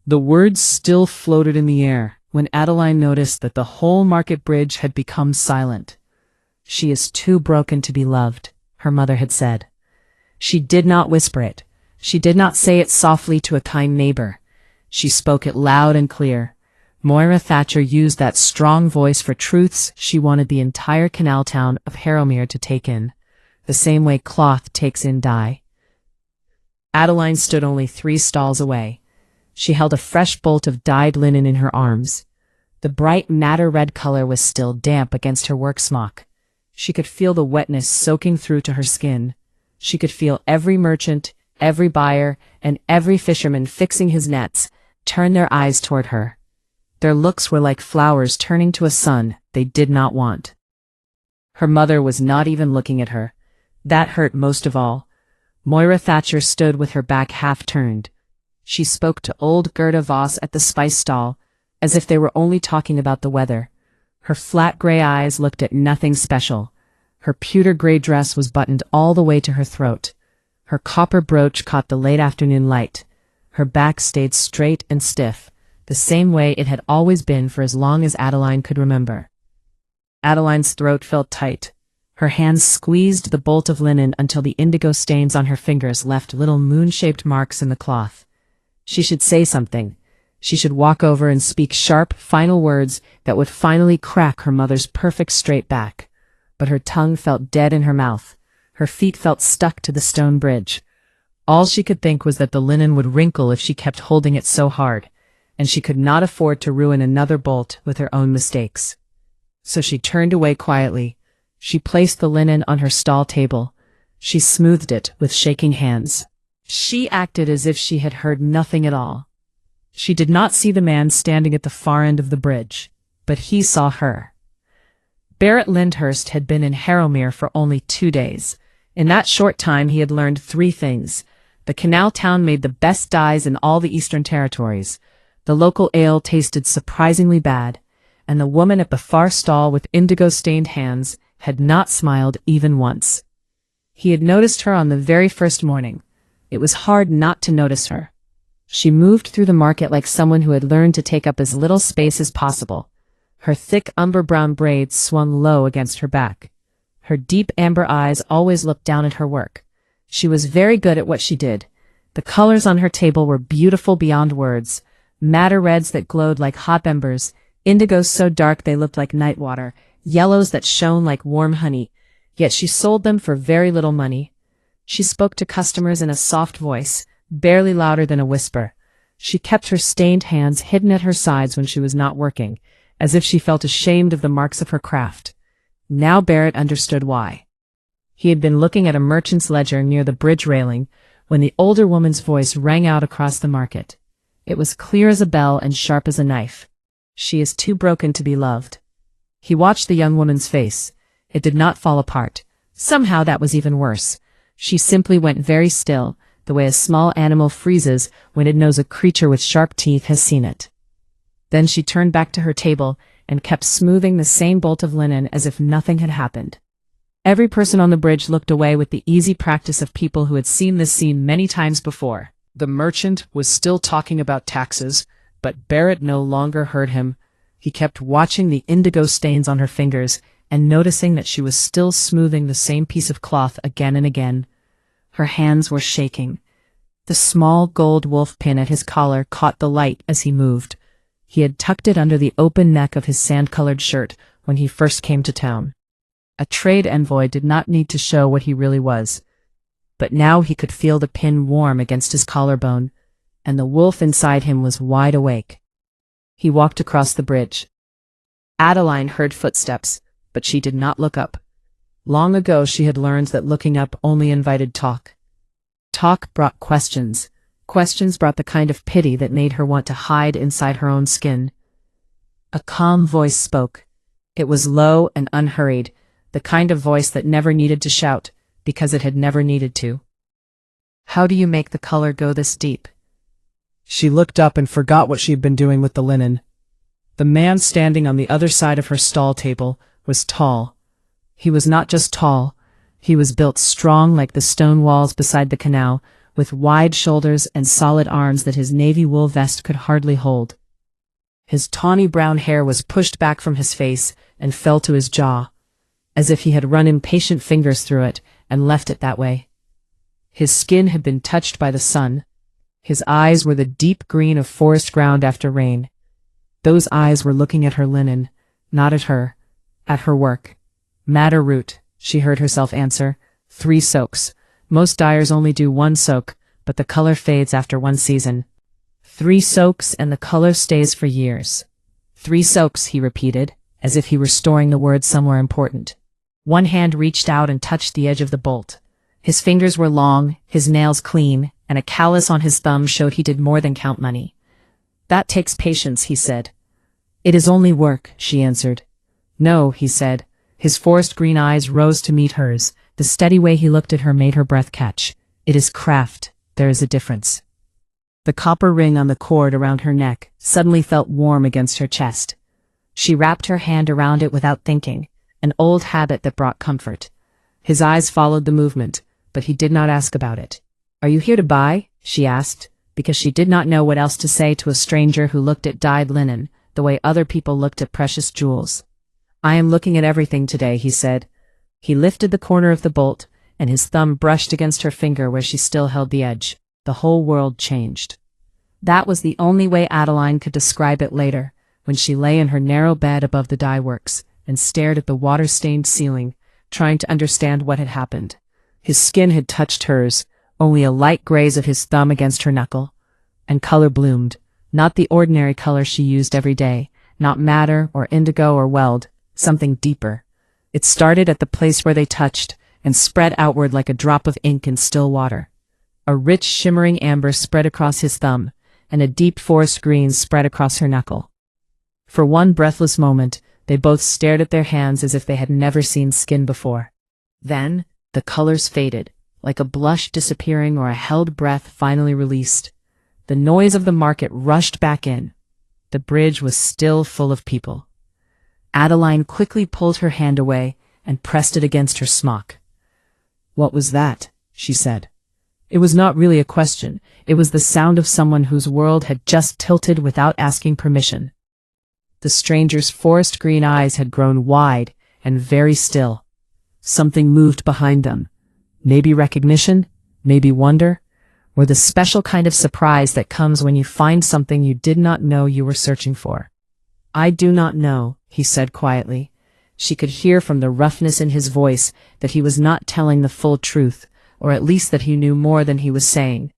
The words still floated in the air when Adeline noticed that the whole market bridge had become silent. "She is too broken to be loved," her mother had said. She did not whisper it. She did not say it softly to a kind neighbor. She spoke it loud and clear. Moira Thatcher used that strong voice for truths she wanted the entire canal town of Harrowmere to take in, the same way cloth takes in dye. Adeline stood only 3 stalls away. She held a fresh bolt of dyed linen in her arms. The bright madder red color was still damp against her work smock. She could feel the wetness soaking through to her skin. She could feel every merchant, every buyer, and every fisherman fixing his nets turn their eyes toward her. Their looks were like flowers turning to a sun they did not want. Her mother was not even looking at her. That hurt most of all. Moira Thatcher stood with her back half turned. She spoke to old Gerda Voss at the spice stall, as if they were only talking about the weather. Her flat gray eyes looked at nothing special. Her pewter gray dress was buttoned all the way to her throat. Her copper brooch caught the late afternoon light. Her back stayed straight and stiff, the same way it had always been for as long as Adeline could remember. Adeline's throat felt tight. Her hands squeezed the bolt of linen until the indigo stains on her fingers left little moon-shaped marks in the cloth. She should say something. She should walk over and speak sharp, final words that would finally crack her mother's perfect straight back. But her tongue felt dead in her mouth. Her feet felt stuck to the stone bridge. All she could think was that the linen would wrinkle if she kept holding it so hard, and she could not afford to ruin another bolt with her own mistakes. So she turned away quietly. She placed the linen on her stall table. She smoothed it with shaking hands. She acted as if she had heard nothing at all. She did not see the man standing at the far end of the bridge, but he saw her. Barrett Lyndhurst had been in Harrowmere for only 2 days. In that short time he had learned 3 things. The canal town made the best dyes in all the Eastern Territories. The local ale tasted surprisingly bad, and the woman at the far stall with indigo-stained hands had not smiled even once. He had noticed her on the very first morning. It was hard not to notice her. She moved through the market like someone who had learned to take up as little space as possible. Her thick umber-brown braids swung low against her back. Her deep amber eyes always looked down at her work. She was very good at what she did. The colors on her table were beautiful beyond words. Madder reds that glowed like hot embers, indigos so dark they looked like night water, yellows that shone like warm honey. Yet she sold them for very little money. She spoke to customers in a soft voice, barely louder than a whisper. She kept her stained hands hidden at her sides when she was not working, as if she felt ashamed of the marks of her craft. Now Barrett understood why. He had been looking at a merchant's ledger near the bridge railing when the older woman's voice rang out across the market. It was clear as a bell and sharp as a knife. "She is too broken to be loved." He watched the young woman's face. It did not fall apart. Somehow that was even worse. She simply went very still, the way a small animal freezes when it knows a creature with sharp teeth has seen it. Then she turned back to her table and kept smoothing the same bolt of linen as if nothing had happened. Every person on the bridge looked away with the easy practice of people who had seen this scene many times before. The merchant was still talking about taxes, but Barrett no longer heard him. He kept watching the indigo stains on her fingers and noticing that she was still smoothing the same piece of cloth again and again. Her hands were shaking. The small gold wolf pin at his collar caught the light as he moved. He had tucked it under the open neck of his sand-colored shirt when he first came to town. A trade envoy did not need to show what he really was. But now he could feel the pin warm against his collarbone, and the wolf inside him was wide awake. He walked across the bridge. Adeline heard footsteps, but she did not look up. Long ago she had learned that looking up only invited talk. Talk brought questions. Questions brought the kind of pity that made her want to hide inside her own skin. A calm voice spoke. It was low and unhurried, the kind of voice that never needed to shout, because it had never needed to. "How do you make the color go this deep?" She looked up and forgot what she had been doing with the linen. The man standing on the other side of her stall table was tall. He was not just tall. He was built strong like the stone walls beside the canal, with wide shoulders and solid arms that his navy wool vest could hardly hold. His tawny brown hair was pushed back from his face and fell to his jaw, as if he had run impatient fingers through it and left it that way. His skin had been touched by the sun. His eyes were the deep green of forest ground after rain. Those eyes were looking at her linen, not at her work. "Madder root," she heard herself answer. "3 soaks. Most dyers only do 1 soak, but the color fades after 1 season. 3 soaks and the color stays for years." 3 soaks, he repeated, as if he were storing the word somewhere important. One hand reached out and touched the edge of the bolt. His fingers were long, his nails clean, and a callus on his thumb showed he did more than count money. "That takes patience," he said. "It is only work," she answered. "No," he said. His forest green eyes rose to meet hers. The steady way he looked at her made her breath catch. "It is craft. There is a difference." The copper ring on the cord around her neck suddenly felt warm against her chest. She wrapped her hand around it without thinking, an old habit that brought comfort. His eyes followed the movement, but he did not ask about it. "Are you here to buy?" she asked, because she did not know what else to say to a stranger who looked at dyed linen the way other people looked at precious jewels. "I am looking at everything today," he said. He lifted the corner of the bolt, and his thumb brushed against her finger where she still held the edge. The whole world changed. That was the only way Adeline could describe it later, when she lay in her narrow bed above the dye works and stared at the water-stained ceiling, trying to understand what had happened. His skin had touched hers, only a light graze of his thumb against her knuckle, and color bloomed, not the ordinary color she used every day, not madder or indigo or weld, something deeper. It started at the place where they touched and spread outward like a drop of ink in still water. A rich shimmering amber spread across his thumb, and a deep forest green spread across her knuckle. For one breathless moment, they both stared at their hands as if they had never seen skin before. Then, the colors faded, like a blush disappearing or a held breath finally released. The noise of the market rushed back in. The bridge was still full of people. Adeline quickly pulled her hand away and pressed it against her smock. "What was that?" she said. It was not really a question. It was the sound of someone whose world had just tilted without asking permission. The stranger's forest green eyes had grown wide and very still. Something moved behind them. Maybe recognition, maybe wonder, or the special kind of surprise that comes when you find something you did not know you were searching for. "I do not know," he said quietly. She could hear from the roughness in his voice that he was not telling the full truth, or at least that he knew more than he was saying.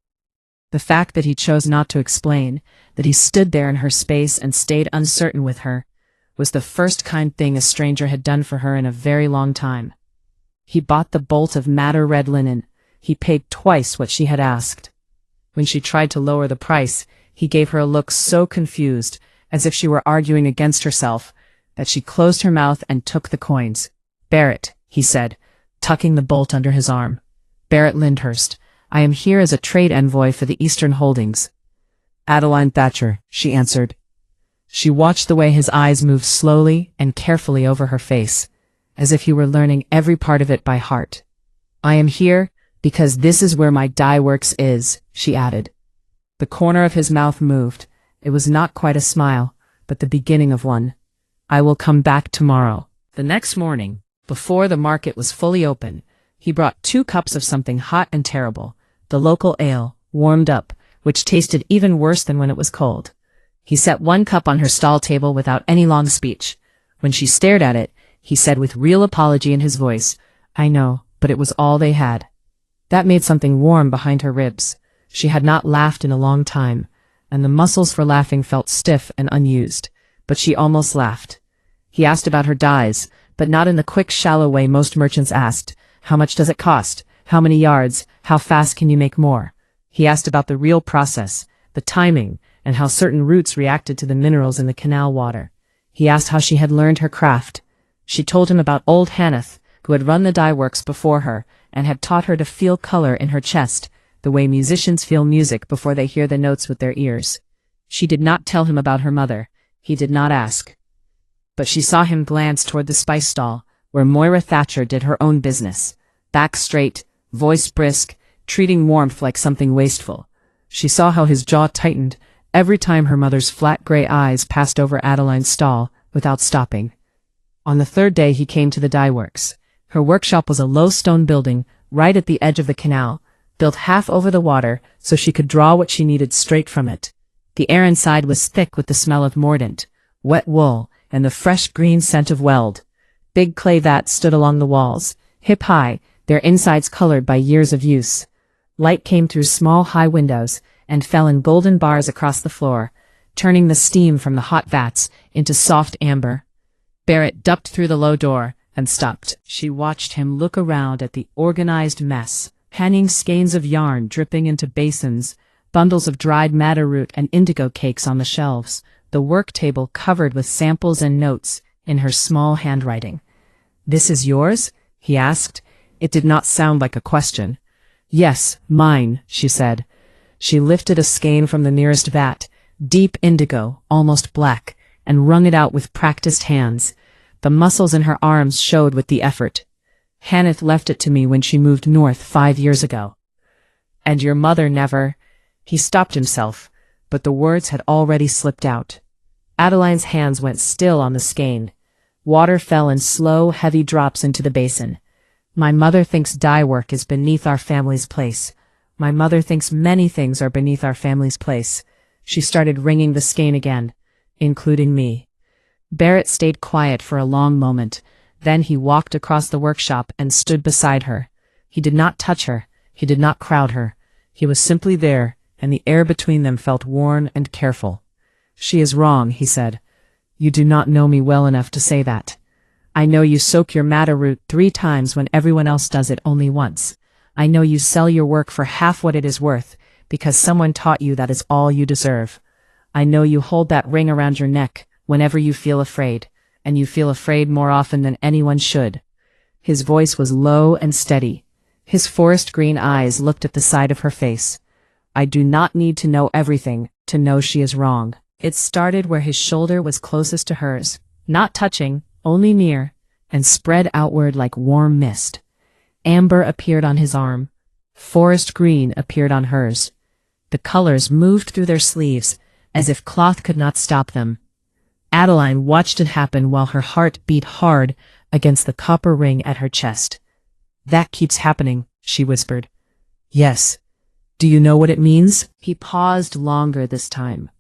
The fact that he chose not to explain, that he stood there in her space and stayed uncertain with her, was the first kind thing a stranger had done for her in a very long time. He bought the bolt of madder red linen. He paid twice what she had asked. When she tried to lower the price, he gave her a look so confused, as if she were arguing against herself, that she closed her mouth and took the coins. "Barrett," he said, tucking the bolt under his arm. "Barrett Lyndhurst. I am here as a trade envoy for the Eastern Holdings." "Adeline Thatcher," she answered. She watched the way his eyes moved slowly and carefully over her face, as if he were learning every part of it by heart. "I am here because this is where my dye works is," she added. The corner of his mouth moved. It was not quite a smile, but the beginning of one. "I will come back tomorrow." The next morning, before the market was fully open, he brought 2 cups of something hot and terrible, the local ale, warmed up, which tasted even worse than when it was cold. He set 1 cup on her stall table without any long speech. When she stared at it, he said with real apology in his voice, "I know, but it was all they had." That made something warm behind her ribs. She had not laughed in a long time, and the muscles for laughing felt stiff and unused, but she almost laughed. He asked about her dyes, but not in the quick, shallow way most merchants asked. How much does it cost? How many yards? How fast can you make more? He asked about the real process, the timing, and how certain roots reacted to the minerals in the canal water. He asked how she had learned her craft. She told him about old Hanneth, who had run the dye works before her, and had taught her to feel color in her chest, the way musicians feel music before they hear the notes with their ears. She did not tell him about her mother. He did not ask. But she saw him glance toward the spice stall, where Moira Thatcher did her own business. Back straight, voice brisk, treating warmth like something wasteful. She saw how his jaw tightened every time her mother's flat gray eyes passed over Adeline's stall without stopping. On the third day he came to the dye works. Her workshop was a low stone building right at the edge of the canal, built half over the water so she could draw what she needed straight from it. The air inside was thick with the smell of mordant, wet wool, and the fresh green scent of weld. Big clay vats stood along the walls, hip-high, their insides colored by years of use. Light came through small high windows and fell in golden bars across the floor, turning the steam from the hot vats into soft amber. Barrett ducked through the low door and stopped. She watched him look around at the organized mess, hanging skeins of yarn dripping into basins, bundles of dried madder root and indigo cakes on the shelves, the work table covered with samples and notes in her small handwriting. "This is yours?" he asked. It did not sound like a question. "Yes, mine," she said. She lifted a skein from the nearest vat, deep indigo, almost black, and wrung it out with practiced hands. The muscles in her arms showed with the effort. "Hanneth left it to me when she moved north 5 years ago." "And your mother never—" He stopped himself, but the words had already slipped out. Adeline's hands went still on the skein. Water fell in slow, heavy drops into the basin. "My mother thinks dye work is beneath our family's place. My mother thinks many things are beneath our family's place." She started wringing the skein again, including me. Barrett stayed quiet for a long moment. Then he walked across the workshop and stood beside her. He did not touch her. He did not crowd her. He was simply there, and the air between them felt worn and careful. "She is wrong," he said. "You do not know me well enough to say that. I know you soak your madder root 3 times when everyone else does it only once. I know you sell your work for half what it is worth, because someone taught you that is all you deserve. I know you hold that ring around your neck whenever you feel afraid, and you feel afraid more often than anyone should." His voice was low and steady. His forest green eyes looked at the side of her face. "I do not need to know everything to know she is wrong." It started where his shoulder was closest to hers, not touching, only near, and spread outward like warm mist. Amber appeared on his arm. Forest green appeared on hers. The colors moved through their sleeves, as if cloth could not stop them. Adeline watched it happen while her heart beat hard against the copper ring at her chest. "That keeps happening," she whispered. "Yes. Do you know what it means?" He paused longer this time.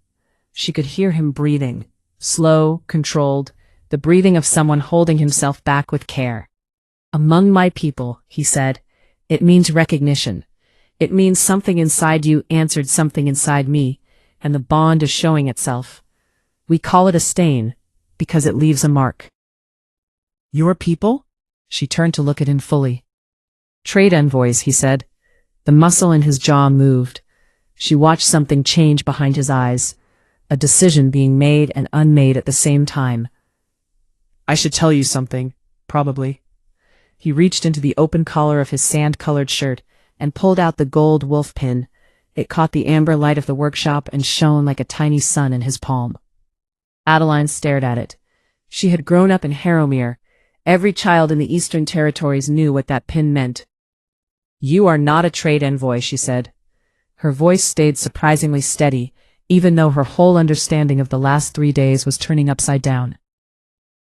She could hear him breathing, slow, controlled, the breathing of someone holding himself back with care. "Among my people," he said, "it means recognition. It means something inside you answered something inside me, and the bond is showing itself. We call it a stain, because it leaves a mark." "Your people?" She turned to look at him fully. "Trade envoys," he said. The muscle in his jaw moved. She watched something change behind his eyes, a decision being made and unmade at the same time. "I should tell you something, probably." He reached into the open collar of his sand-colored shirt and pulled out the gold wolf pin. It caught the amber light of the workshop and shone like a tiny sun in his palm. Adeline stared at it. She had grown up in Harrowmere. Every child in the Eastern Territories knew what that pin meant. "You are not a trade envoy," she said. Her voice stayed surprisingly steady, even though her whole understanding of the last 3 days was turning upside down.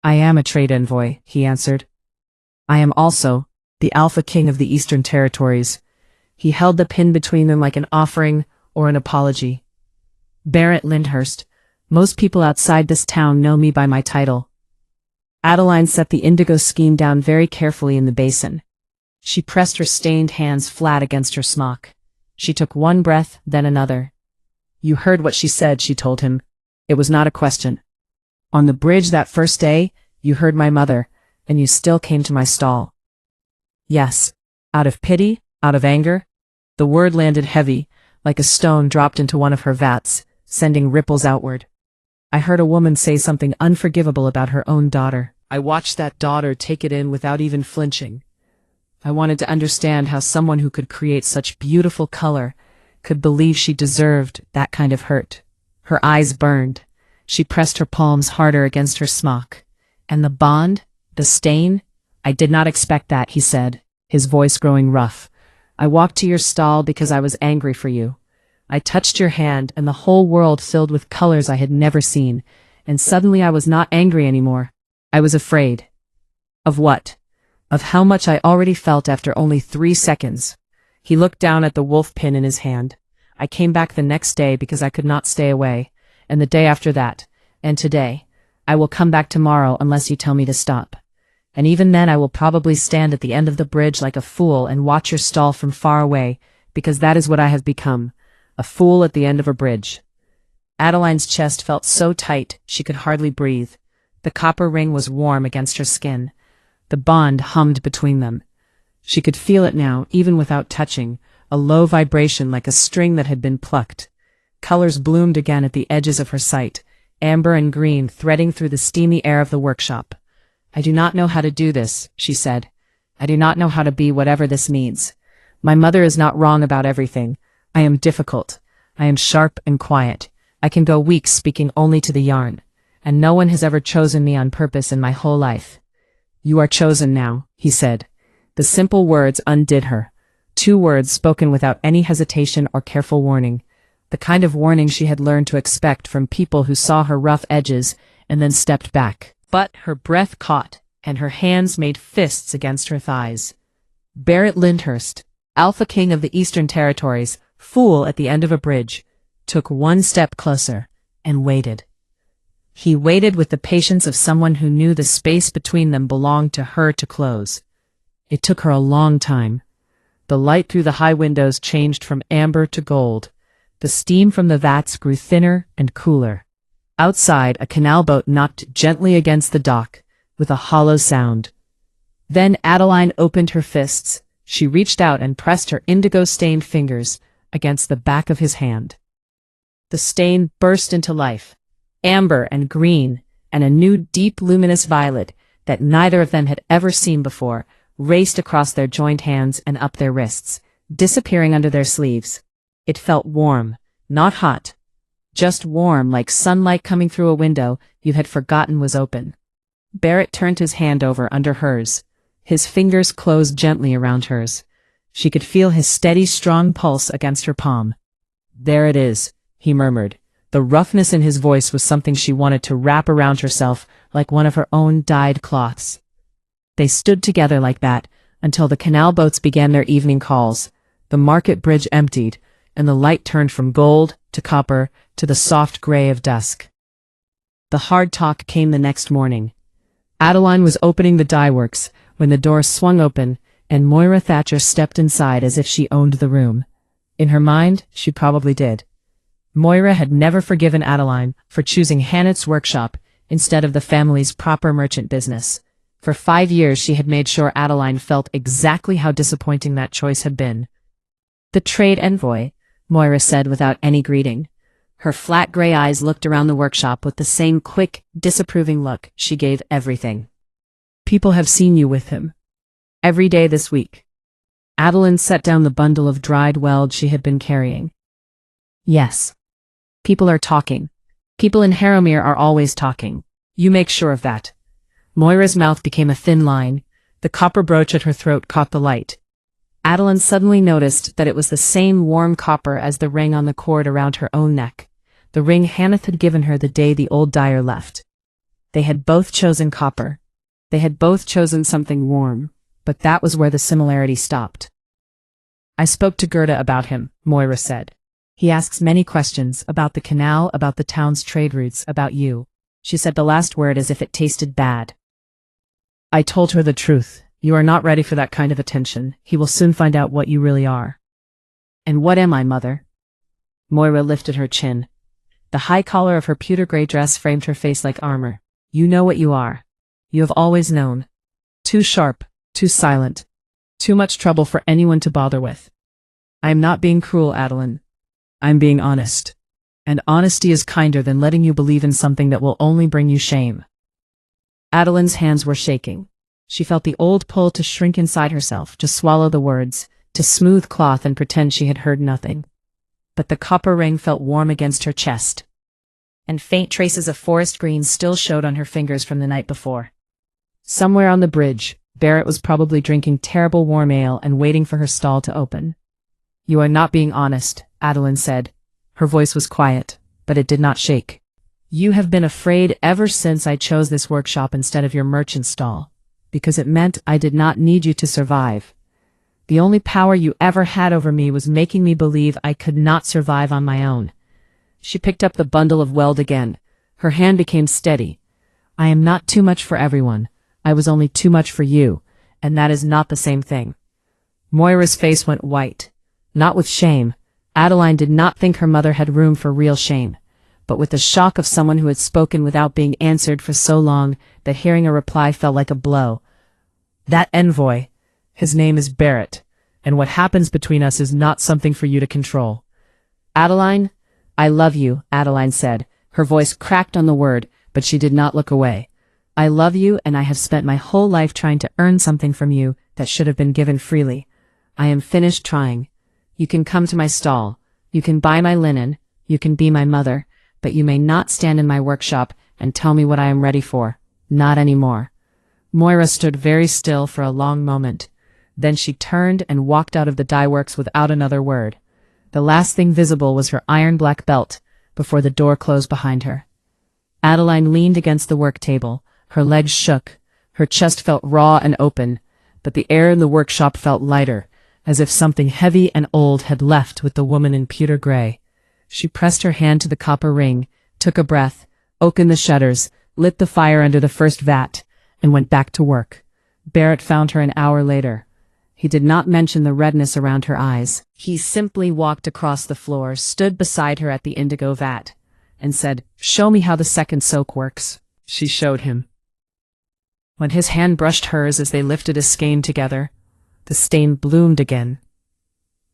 "I am a trade envoy," he answered. "I am also the Alpha King of the Eastern Territories." He held the pin between them like an offering or an apology. "Barrett Lyndhurst. Most people outside this town know me by my title." Adeline set the indigo skein down very carefully in the basin. She pressed her stained hands flat against her smock. She took one breath, then another. "You heard what she said," she told him. "It was not a question. On the bridge that first day, you heard my mother, and you still came to my stall." "Yes. Out of pity? Out of anger?" The word landed heavy, like a stone dropped into one of her vats, sending ripples outward. "I heard a woman say something unforgivable about her own daughter. I watched that daughter take it in without even flinching. I wanted to understand how someone who could create such beautiful color could believe she deserved that kind of hurt." Her eyes burned. She pressed her palms harder against her smock. "And the bond? The stain? I did not expect that," he said, his voice growing rough. I walked to your stall because I was angry for you. I touched your hand and the whole world filled with colors I had never seen, and suddenly I was not angry anymore. I was afraid. Of what? Of how much I already felt after only 3 seconds. He looked down at the wolf pin in his hand. I came back the next day because I could not stay away, and the day after that, and today. I will come back tomorrow unless you tell me to stop. And even then I will probably stand at the end of the bridge like a fool and watch your stall from far away, because that is what I have become, a fool at the end of a bridge. Adeline's chest felt so tight she could hardly breathe. The copper ring was warm against her skin. The bond hummed between them. She could feel it now, even without touching, a low vibration like a string that had been plucked. Colors bloomed again at the edges of her sight, amber and green threading through the steamy air of the workshop. I do not know how to do this, she said. I do not know how to be whatever this means. My mother is not wrong about everything. I am difficult. I am sharp and quiet. I can go weeks speaking only to the yarn. And no one has ever chosen me on purpose in my whole life. You are chosen now, he said. The simple words undid her. 2 words spoken without any hesitation or careful warning. The kind of warning she had learned to expect from people who saw her rough edges and then stepped back. But her breath caught, and her hands made fists against her thighs. Barrett Lyndhurst, Alpha King of the Eastern Territories, fool at the end of a bridge, took 1 step closer, and waited. He waited with the patience of someone who knew the space between them belonged to her to close. It took her a long time. The light through the high windows changed from amber to gold. The steam from the vats grew thinner and cooler. Outside, a canal boat knocked gently against the dock, with a hollow sound. Then Adeline opened her fists. She reached out and pressed her indigo-stained fingers against the back of his hand. The stain burst into life, amber and green, and a new deep luminous violet that neither of them had ever seen before raced across their joined hands and up their wrists, disappearing under their sleeves. It felt warm, not hot. Just warm, like sunlight coming through a window you had forgotten was open. Barrett turned his hand over under hers. His fingers closed gently around hers. She could feel his steady, strong pulse against her palm. There it is, he murmured. The roughness in his voice was something she wanted to wrap around herself like one of her own dyed cloths. They stood together like that until the canal boats began their evening calls. The market bridge emptied, and the light turned from gold to copper to the soft gray of dusk. The hard talk came the next morning. Adeline was opening the dye works when the door swung open and Moira Thatcher stepped inside as if she owned the room. In her mind, she probably did. Moira had never forgiven Adeline for choosing Hannett's workshop instead of the family's proper merchant business. For 5 years she had made sure Adeline felt exactly how disappointing that choice had been. The trade envoy, Moira said without any greeting. Her flat gray eyes looked around the workshop with the same quick, disapproving look she gave everything. People have seen you with him. Every day this week. Adeline set down the bundle of dried weld she had been carrying. Yes. People are talking. People in Harrowmere are always talking. You make sure of that. Moira's mouth became a thin line. The copper brooch at her throat caught the light. Adeline suddenly noticed that it was the same warm copper as the ring on the cord around her own neck, the ring Hanneth had given her the day the old dyer left. They had both chosen copper. They had both chosen something warm, but that was where the similarity stopped. I spoke to Gerda about him, Moira said. He asks many questions about the canal, about the town's trade routes, about you. She said the last word as if it tasted bad. I told her the truth. You are not ready for that kind of attention. He will soon find out what you really are. And what am I, Mother? Moira lifted her chin. The high collar of her pewter gray dress framed her face like armor. You know what you are. You have always known. Too sharp, too silent. Too much trouble for anyone to bother with. I am not being cruel, Adeline. I'm being honest. And honesty is kinder than letting you believe in something that will only bring you shame. Adeline's hands were shaking. She felt the old pull to shrink inside herself, to swallow the words, to smooth cloth and pretend she had heard nothing. But the copper ring felt warm against her chest, and faint traces of forest green still showed on her fingers from the night before. Somewhere on the bridge, Barrett was probably drinking terrible warm ale and waiting for her stall to open. "You are not being honest," Adeline said. Her voice was quiet, but it did not shake. "You have been afraid ever since I chose this workshop instead of your merchant stall, because it meant I did not need you to survive. The only power you ever had over me was making me believe I could not survive on my own." She picked up the bundle of weld again. Her hand became steady. "I am not too much for everyone. I was only too much for you, and that is not the same thing." Moira's face went white. Not with shame. Adeline did not think her mother had room for real shame, but with the shock of someone who had spoken without being answered for so long that hearing a reply felt like a blow. "That envoy, his name is Barrett, and what happens between us is not something for you to control." "Adeline, I love you," Adeline said. Her voice cracked on the word, but she did not look away. "I love you, and I have spent my whole life trying to earn something from you that should have been given freely. I am finished trying. You can come to my stall. You can buy my linen. You can be my mother, but you may not stand in my workshop and tell me what I am ready for. Not anymore." Moira stood very still for a long moment. Then she turned and walked out of the dye works without another word. The last thing visible was her iron-black belt before the door closed behind her. Adeline leaned against the work table. Her legs shook. Her chest felt raw and open, but the air in the workshop felt lighter, as if something heavy and old had left with the woman in pewter gray. She pressed her hand to the copper ring, took a breath, opened the shutters, lit the fire under the first vat, and went back to work. Barrett found her an hour later. He did not mention the redness around her eyes. He simply walked across the floor, stood beside her at the indigo vat, and said, "Show me how the second soak works." She showed him. When his hand brushed hers as they lifted a skein together, the stain bloomed again.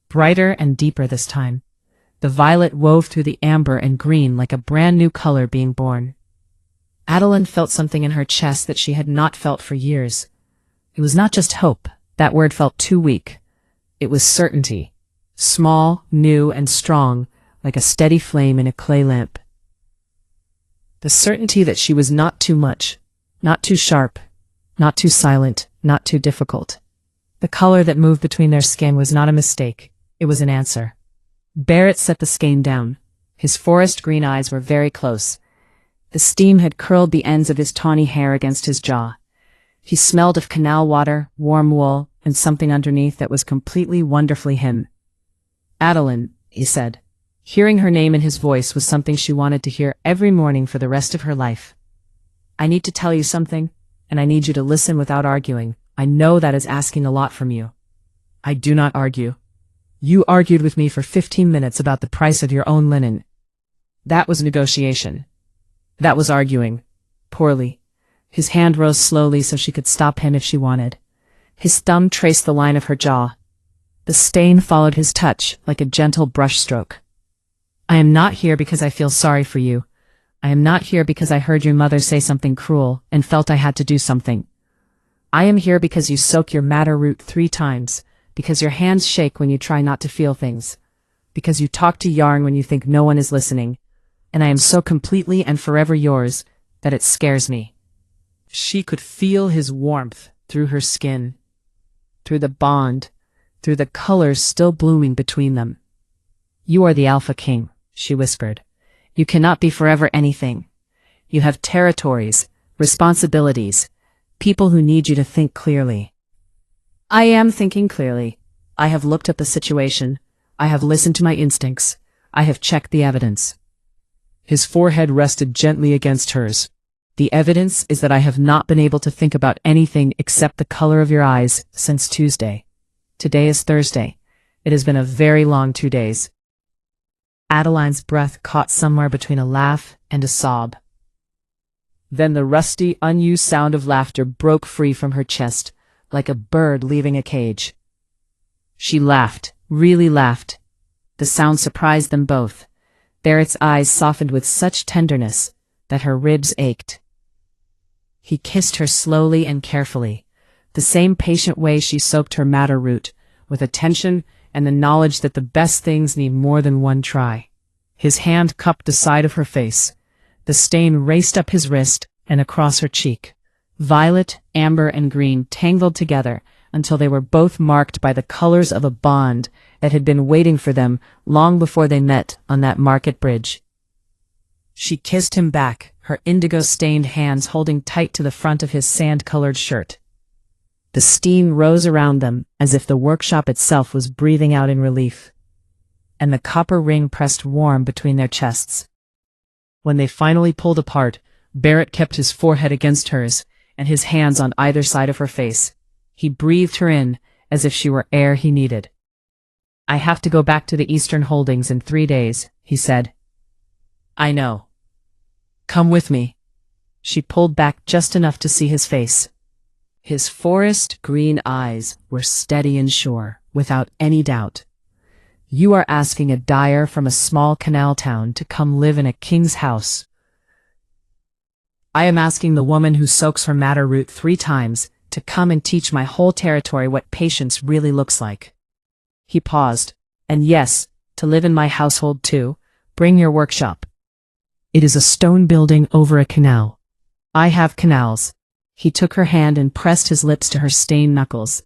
Brighter and deeper this time. The violet wove through the amber and green like a brand new color being born. Adeline felt something in her chest that she had not felt for years. It was not just hope. That word felt too weak. It was certainty. Small, new, and strong, like a steady flame in a clay lamp. The certainty that she was not too much, not too sharp, not too silent, not too difficult. The color that moved between their skin was not a mistake. It was an answer. Barrett set the skein down. His forest green eyes were very close. The steam had curled the ends of his tawny hair against his jaw. He smelled of canal water, warm wool, and something underneath that was completely wonderfully him. "Adeline," he said. Hearing her name in his voice was something she wanted to hear every morning for the rest of her life. "I need to tell you something, and I need you to listen without arguing. I know that is asking a lot from you." "I do not argue. You argued with me for 15 minutes about the price of your own linen. That was negotiation. That was arguing. Poorly." His hand rose slowly so she could stop him if she wanted. His thumb traced the line of her jaw. The stain followed his touch like a gentle brush stroke. "I am not here because I feel sorry for you. I am not here because I heard your mother say something cruel and felt I had to do something. I am here because you soak your madder root 3 times, because your hands shake when you try not to feel things, because you talk to yarn when you think no one is listening, and I am so completely and forever yours that it scares me." She could feel his warmth through her skin, through the bond, through the colors still blooming between them. "You are the Alpha King," she whispered. "You cannot be forever anything. You have territories, responsibilities, people who need you to think clearly." "I am thinking clearly. I have looked at the situation. I have listened to my instincts. I have checked the evidence." His forehead rested gently against hers. "The evidence is that I have not been able to think about anything except the color of your eyes since Tuesday. Today is Thursday. It has been a very long 2 days. Adeline's breath caught somewhere between a laugh and a sob. Then the rusty, unused sound of laughter broke free from her chest, like a bird leaving a cage. She laughed, really laughed. The sound surprised them both. Barrett's eyes softened with such tenderness that her ribs ached. He kissed her slowly and carefully, the same patient way she soaked her madder root, with attention and the knowledge that the best things need more than one try. His hand cupped the side of her face. The stain raced up his wrist and across her cheek. Violet, amber, and green tangled together until they were both marked by the colors of a bond that had been waiting for them long before they met on that market bridge. She kissed him back, her indigo-stained hands holding tight to the front of his sand-colored shirt. The steam rose around them as if the workshop itself was breathing out in relief, and the copper ring pressed warm between their chests. When they finally pulled apart, Barrett kept his forehead against hers and his hands on either side of her face. He breathed her in as if she were air he needed. "I have to go back to the Eastern Holdings in 3 days," he said. "I know. Come with me." She pulled back just enough to see his face. His forest green eyes were steady and sure, without any doubt. "You are asking a dyer from a small canal town to come live in a king's house. I am asking the woman who soaks her madder root 3 times to come and teach my whole territory what patience really looks like." He paused. "And yes, to live in my household too. Bring your workshop. It is a stone building over a canal. I have canals." He took her hand and pressed his lips to her stained knuckles.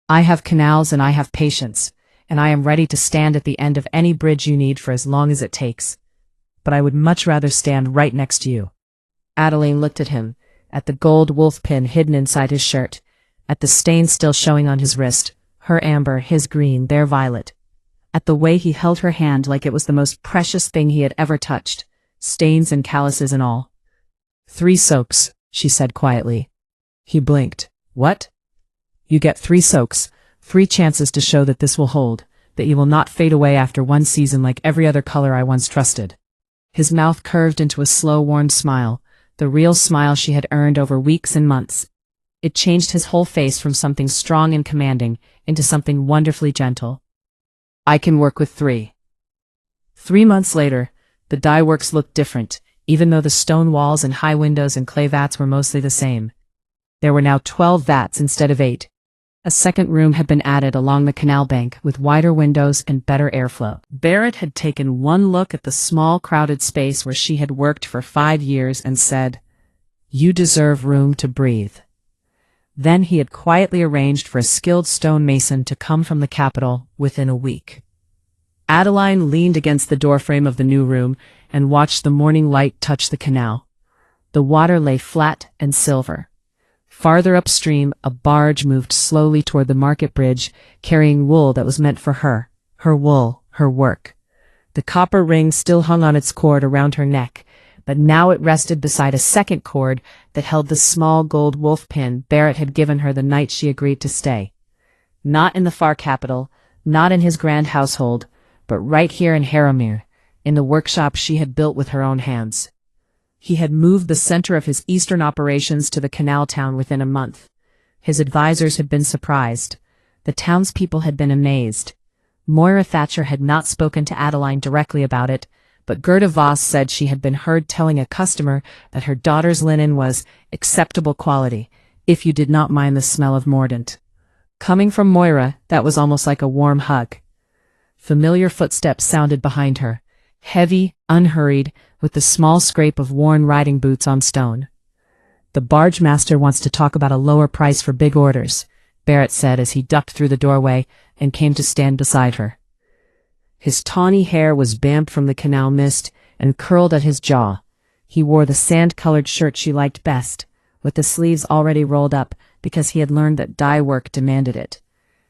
"I have canals and I have patience, and I am ready to stand at the end of any bridge you need for as long as it takes. But I would much rather stand right next to you." Adeline looked at him, at the gold wolf pin hidden inside his shirt, at the stain still showing on his wrist, her amber, his green, their violet, at the way he held her hand like it was the most precious thing he had ever touched, stains and calluses and all. "3 soaks," she said quietly. He blinked. "What?" "You get 3 soaks, 3 chances to show that this will hold, that you will not fade away after 1 season like every other color I once trusted." His mouth curved into a slow, worn smile, the real smile she had earned over weeks and months. It changed his whole face from something strong and commanding into something wonderfully gentle. "I can work with 3. 3 months later, the dye works looked different, even though the stone walls and high windows and clay vats were mostly the same. There were now 12 vats instead of 8. A second room had been added along the canal bank with wider windows and better airflow. Barrett had taken one look at the small, crowded space where she had worked for 5 years and said, "You deserve room to breathe." Then he had quietly arranged for a skilled stonemason to come from the capital within a week. Adeline leaned against the doorframe of the new room and watched the morning light touch the canal. The water lay flat and silver. Farther upstream, a barge moved slowly toward the market bridge, carrying wool that was meant for her wool, her work. The copper ring still hung on its cord around her neck, but now it rested beside a second cord that held the small gold wolf pin Barrett had given her the night she agreed to stay. Not in the far capital, not in his grand household, but right here in Harrowmere, in the workshop she had built with her own hands. He had moved the center of his eastern operations to the canal town within a month. His advisors had been surprised. The townspeople had been amazed. Moira Thatcher had not spoken to Adeline directly about it, but Gerda Voss said she had been heard telling a customer that her daughter's linen was acceptable quality, if you did not mind the smell of mordant. Coming from Moira, that was almost like a warm hug. Familiar footsteps sounded behind her, heavy, unhurried, with the small scrape of worn riding boots on stone. "The barge master wants to talk about a lower price for big orders," Barrett said as he ducked through the doorway and came to stand beside her. His tawny hair was bamped from the canal mist and curled at his jaw. He wore the sand-colored shirt she liked best, with the sleeves already rolled up because he had learned that dye work demanded it.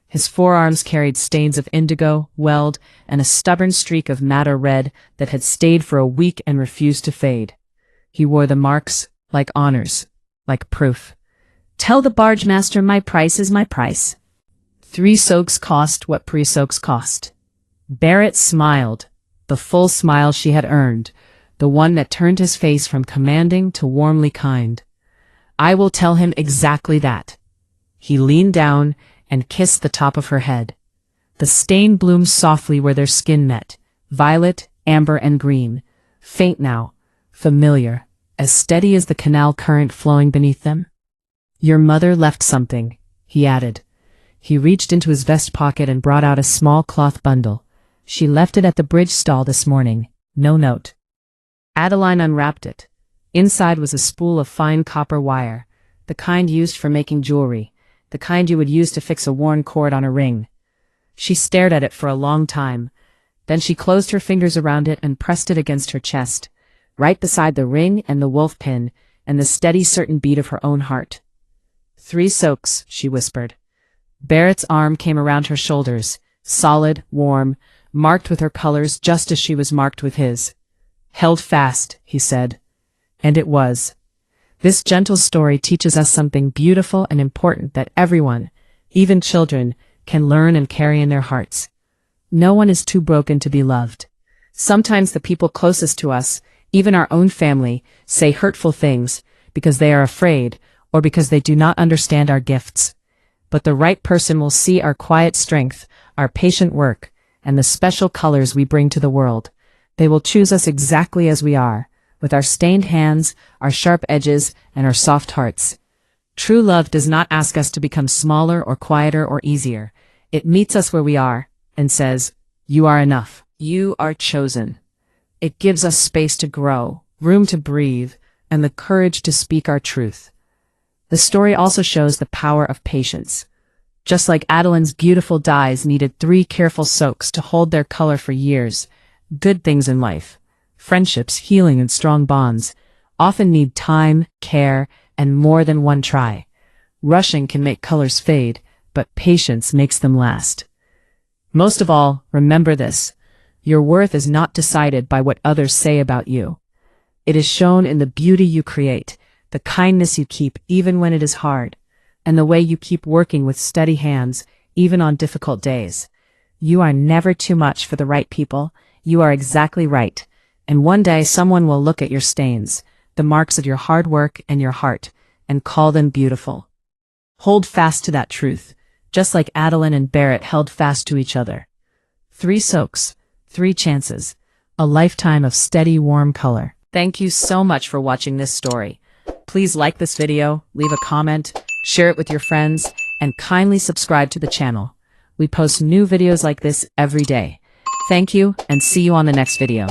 His forearms carried stains of indigo, weld, and a stubborn streak of madder red that had stayed for a week and refused to fade. He wore the marks like honors, like proof. "Tell the barge master my price is my price. 3 soaks cost what pre-soaks cost." Barrett smiled, the full smile she had earned, the one that turned his face from commanding to warmly kind. "I will tell him exactly that." He leaned down and kissed the top of her head. The stain bloomed softly where their skin met, violet, amber, and green, faint now, familiar, as steady as the canal current flowing beneath them. "Your mother left something," he added. He reached into his vest pocket and brought out a small cloth bundle. "She left it at the bridge stall this morning. No note." Adeline unwrapped it. Inside was a spool of fine copper wire, the kind used for making jewelry, the kind you would use to fix a worn cord on a ring. She stared at it for a long time. Then she closed her fingers around it and pressed it against her chest, right beside the ring and the wolf pin and the steady certain beat of her own heart. 3 soaks, she whispered. Barrett's arm came around her shoulders, solid, warm, marked with her colors just as she was marked with his. Held fast, he said. And it was. This gentle story teaches us something beautiful and important that everyone, even children, can learn and carry in their hearts. No one is too broken to be loved. Sometimes the people closest to us, even our own family, say hurtful things because they are afraid or because they do not understand our gifts. But the right person will see our quiet strength, our patient work, and the special colors we bring to the world. They will choose us exactly as we are, with our stained hands, our sharp edges, and our soft hearts. True love does not ask us to become smaller or quieter or easier. It meets us where we are and says, "You are enough. You are chosen." It gives us space to grow, room to breathe, and the courage to speak our truth. The story also shows the power of patience. Just like Adeline's beautiful dyes needed 3 careful soaks to hold their color for years, good things in life, friendships, healing, and strong bonds, often need time, care, and more than one try. Rushing can make colors fade, but patience makes them last. Most of all, remember this. Your worth is not decided by what others say about you. It is shown in the beauty you create, the kindness you keep even when it is hard, and the way you keep working with steady hands, even on difficult days. You are never too much for the right people. You are exactly right. And one day someone will look at your stains, the marks of your hard work and your heart, and call them beautiful. Hold fast to that truth, just like Adeline and Barrett held fast to each other. 3 soaks, 3 chances, a lifetime of steady, warm color. Thank you so much for watching this story. Please like this video, leave a comment, share it with your friends, and kindly subscribe to the channel. We post new videos like this every day. Thank you, and see you on the next video.